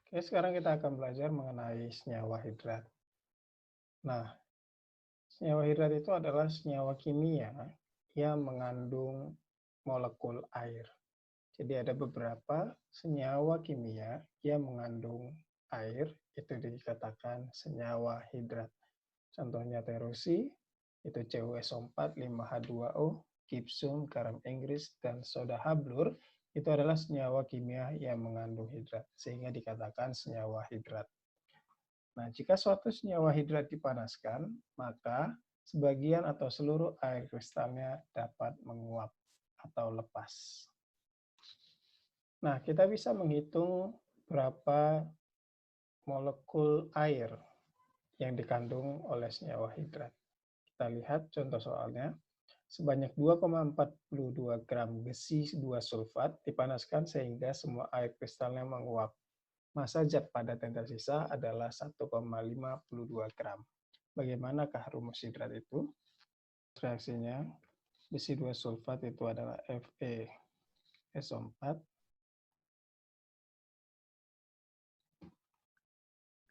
Oke, sekarang kita akan belajar mengenai senyawa hidrat. Nah, senyawa hidrat itu adalah senyawa kimia yang mengandung molekul air. Jadi ada beberapa senyawa kimia yang mengandung air, itu dikatakan senyawa hidrat. Contohnya terusi, itu CuSO4, 5H2O, gypsum, garam Inggris, dan soda hablur, itu adalah senyawa kimia yang mengandung hidrat, sehingga dikatakan senyawa hidrat. Nah, jika suatu senyawa hidrat dipanaskan, maka sebagian atau seluruh air kristalnya dapat menguap atau lepas. Nah, kita bisa menghitung berapa molekul air yang dikandung oleh senyawa hidrat. Kita lihat contoh soalnya. Sebanyak 2,42 gram besi 2 sulfat dipanaskan sehingga semua air kristalnya menguap. Massa zat padat yang tersisa adalah 1,52 gram. Bagaimanakah rumus hidrat itu? Reaksinya, besi 2 sulfat itu adalah FeSO4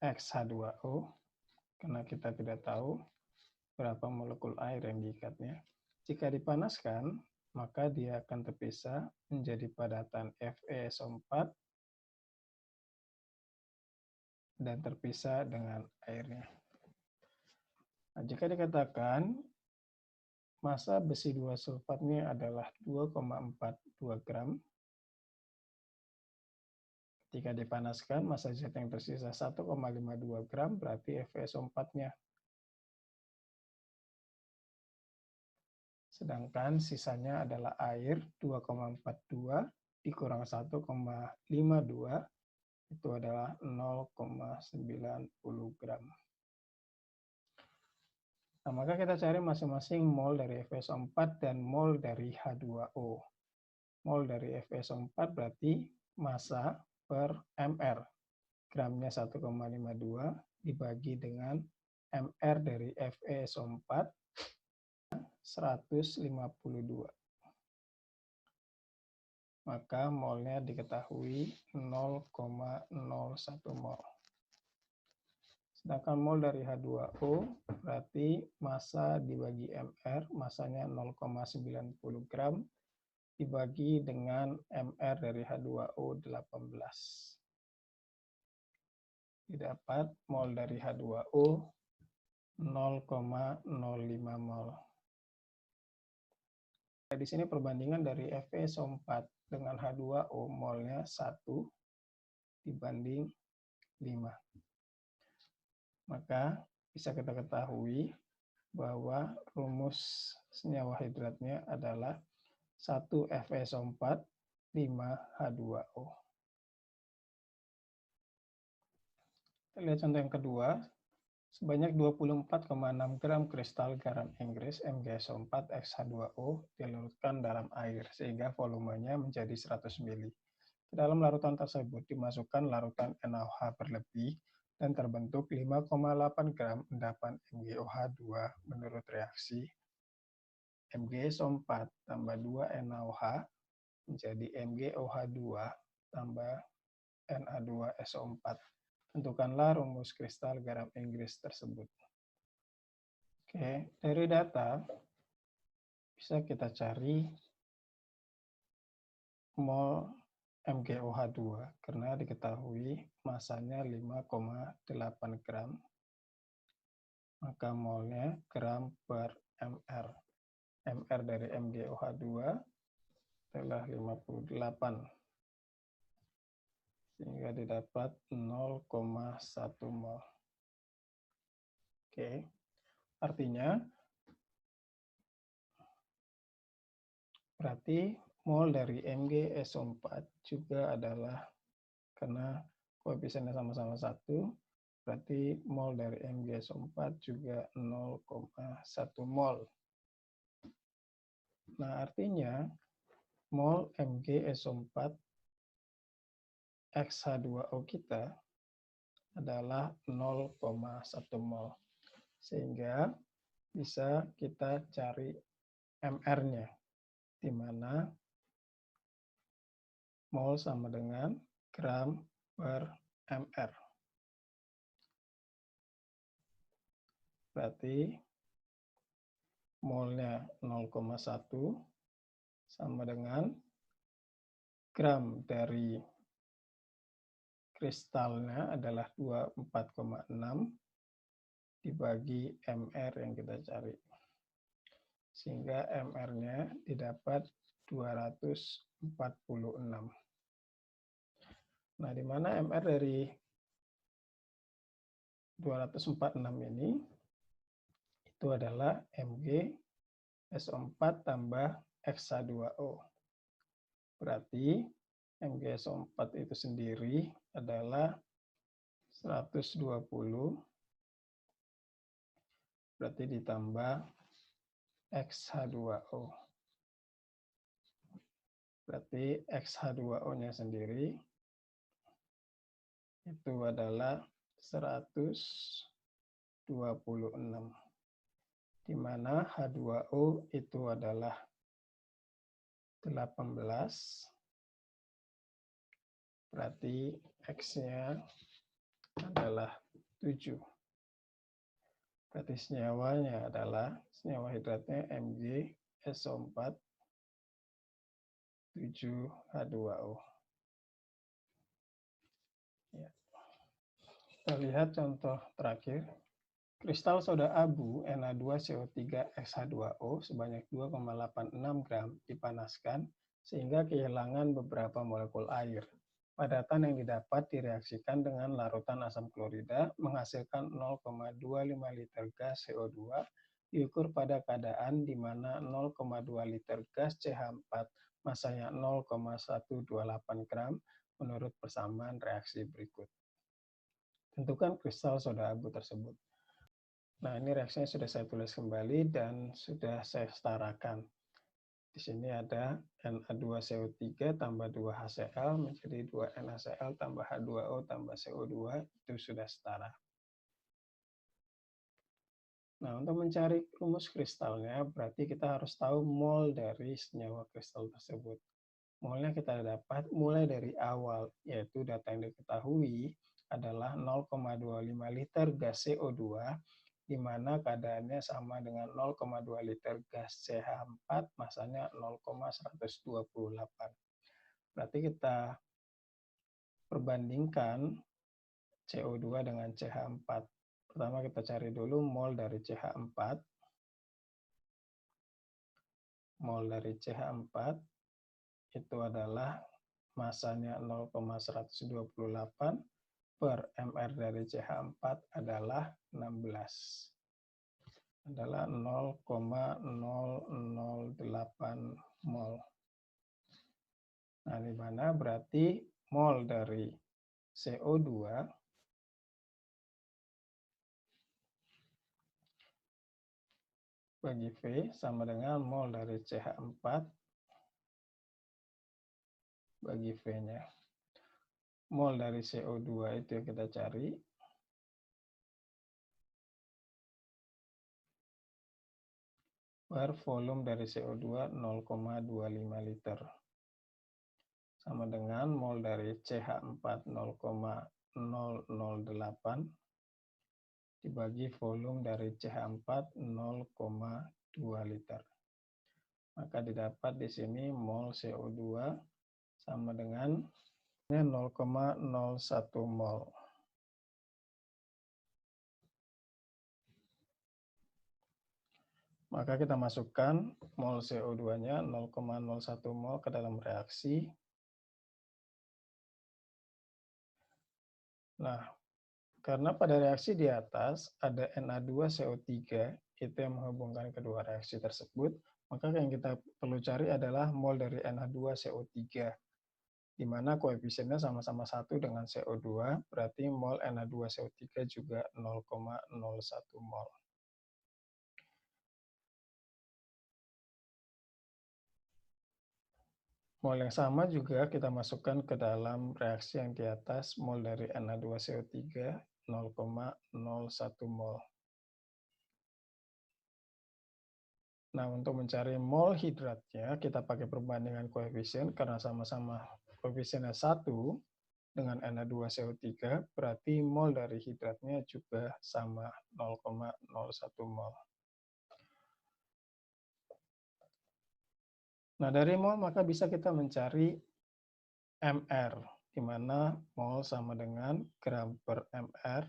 X H2O, karena kita tidak tahu berapa molekul air yang diikatnya. Jika dipanaskan, maka dia akan terpisah menjadi padatan FeSO4 dan terpisah dengan airnya. Nah, jika dikatakan massa besi 2 sulfatnya adalah 2,42 gram, ketika dipanaskan massa zat yang tersisa 1,52 gram, berarti FeSO4-nya. Sedangkan sisanya adalah air 2,42 dikurang 1,52, itu adalah 0,90 gram. Nah, maka kita cari masing-masing mol dari FeSO4 dan mol dari H2O. Mol dari FeSO4 berarti massa per mr. Gramnya 1,52 dibagi dengan mr dari FeSO4 152. Maka molnya diketahui 0,01 mol. Sedangkan mol dari H2O berarti massa dibagi mr, massanya 0,90 gram, dibagi dengan mr dari H2O 18. Didapat mol dari H2O 0,05 mol. Di sini perbandingan dari FeSO4 dengan H2O molnya 1 dibanding 5. Maka bisa kita ketahui bahwa rumus senyawa hidratnya adalah 1 FeSO4, 5 H2O. Kita lihat contoh yang kedua. Sebanyak 24,6 gram kristal garam Inggris MgSO4 X H2O dilarutkan dalam air sehingga volumenya menjadi 100 ml. Ke dalam larutan tersebut dimasukkan larutan NaOH berlebih dan terbentuk 5,8 gram endapan MgOH2 menurut reaksi MgSO4 tambah 2 NaOH menjadi MgOH2 tambah Na2SO4. Tentukanlah rumus kristal garam Inggris tersebut. Oke, dari data bisa kita cari mol MgOH2 karena diketahui masanya 5,8 gram. Maka molnya gram per mr. Mr dari MgOH2 adalah 58. Sehingga didapat 0,1 mol. Oke, artinya berarti mol dari MgSO4 juga adalah, karena koefisiennya sama-sama 1, berarti mol dari MgSO4 juga 0,1 mol. Nah, artinya mol MgSO4 X-H2O kita adalah 0,1 mol. Sehingga bisa kita cari mr-nya, di mana mol sama dengan gram per mR. Berarti molnya 0,1 sama dengan gram dari kristalnya adalah 24,6 dibagi mR yang kita cari. Sehingga mR-nya didapat 246. Nah, di mana mR dari 246 ini itu adalah Mg SO4 tambah X2O. Berarti MgSO4 itu sendiri adalah 120, berarti ditambah X2O. Berarti X2O-nya sendiri itu adalah 126, di mana H2O itu adalah 18, berarti X-nya adalah 7. Berarti senyawanya adalah, senyawa hidratnya Mg SO4 7H2O. Ya. Kita lihat contoh terakhir. Kristal soda abu Na2CO3X2O sebanyak 2,86 gram dipanaskan sehingga kehilangan beberapa molekul air. Padatan yang didapat direaksikan dengan larutan asam klorida menghasilkan 0,25 liter gas CO2 diukur pada keadaan di mana 0,2 liter gas CH4 masanya 0,128 gram menurut persamaan reaksi berikut. Tentukan kristal soda abu tersebut. Nah, ini reaksinya sudah saya tulis kembali dan sudah saya setarakan. Di sini ada Na2CO3 tambah 2HCl menjadi 2NaCl tambah H2O tambah CO2, itu sudah setara. Nah, untuk mencari rumus kristalnya, berarti kita harus tahu mol dari senyawa kristal tersebut. Molnya kita dapat mulai dari awal, yaitu data yang diketahui adalah 0,25 liter gas CO2, di mana keadaannya sama dengan 0,2 liter gas CH4, masanya 0,128. Berarti kita perbandingkan CO2 dengan CH4. Pertama kita cari dulu mol dari CH4. Mol dari CH4 itu adalah masanya 0,128 per mR dari CH4 adalah 16. Adalah 0,008 mol. Nah, di mana berarti mol dari CO2 bagi V sama dengan mol dari CH4 bagi V-nya. Mol dari CO2 itu yang kita cari. Per volume dari CO2 0,25 liter. Sama dengan mol dari CH4 0,008 dibagi volume dari CH4 0,2 liter. Maka didapat di sini mol CO2 sama dengan 0,01 mol. Maka kita masukkan mol CO2-nya 0,01 mol ke dalam reaksi. Nah, karena pada reaksi di atas ada Na2CO3, itu yang menghubungkan kedua reaksi tersebut, maka yang kita perlu cari adalah mol dari Na2CO3, di mana koefisiennya sama-sama 1 dengan CO2, berarti mol Na2CO3 juga 0,01 mol. Mol yang sama juga kita masukkan ke dalam reaksi yang di atas, mol dari Na2CO3 0,01 mol. Nah, untuk mencari mol hidratnya, kita pakai perbandingan koefisien karena sama-sama koefisiennya 1, dengan Na2CO3, berarti mol dari hidratnya juga sama 0,01 mol. Nah, dari mol maka bisa kita mencari MR, di mana mol sama dengan gram per MR,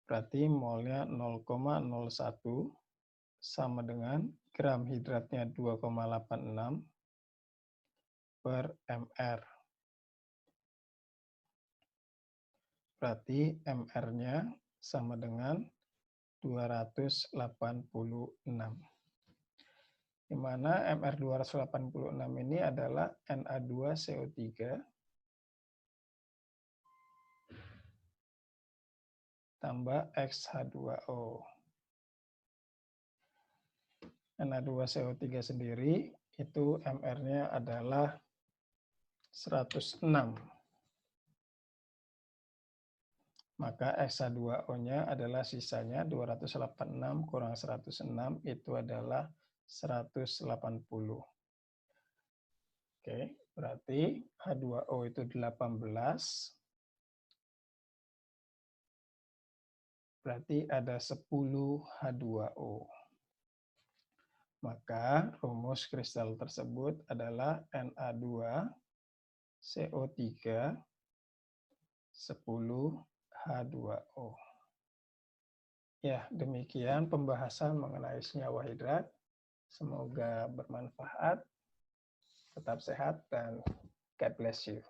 berarti molnya 0,01 sama dengan gram hidratnya 2,86 per MR. Berarti MR-nya sama dengan 286. Di mana MR 286 ini adalah Na2CO3 tambah XH2O. Na2CO3 sendiri itu MR-nya adalah 106. Maka XH2O-nya adalah sisanya 286 kurang 106 itu adalah 180. Oke, berarti H2O itu 18. Berarti ada 10 H2O. Maka rumus kristal tersebut adalah Na2CO3 10 H2O. Ya, demikian pembahasan mengenai senyawa hidrat. Semoga bermanfaat. Tetap sehat dan God bless you.